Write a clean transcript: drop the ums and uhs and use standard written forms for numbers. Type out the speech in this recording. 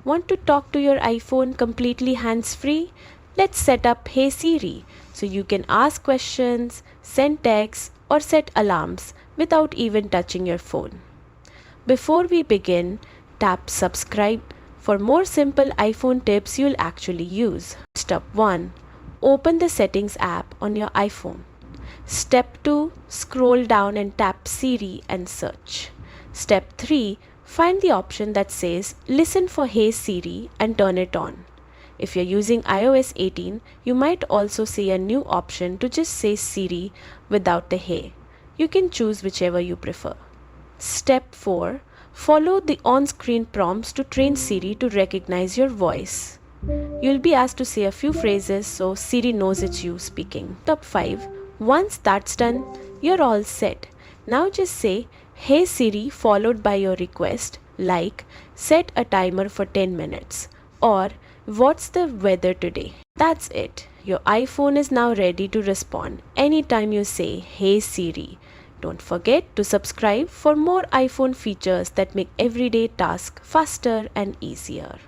Want to talk to your iPhone completely hands-free? Let's set up Hey Siri so you can ask questions, send texts, or set alarms without even touching your phone. Before we begin, tap subscribe for more simple iPhone tips you'll actually use. Step 1. Open the Settings app on your iPhone. Step 2. Scroll down and tap Siri and search. Step 3. Find the option that says Listen for Hey Siri and turn it on. If you're using iOS 18, you might also see a new option to just say Siri without the Hey. You can choose whichever you prefer. Step 4. Follow the on-screen prompts to train Siri to recognize your voice. You'll be asked to say a few phrases so Siri knows it's you speaking. Step 5. Once that's done, you're all set. Now just say, Hey Siri followed by your request like set a timer for 10 minutes or what's the weather today. That's it. Your iPhone is now ready to respond anytime you say Hey Siri. Don't forget to subscribe for more iPhone features that make everyday tasks faster and easier.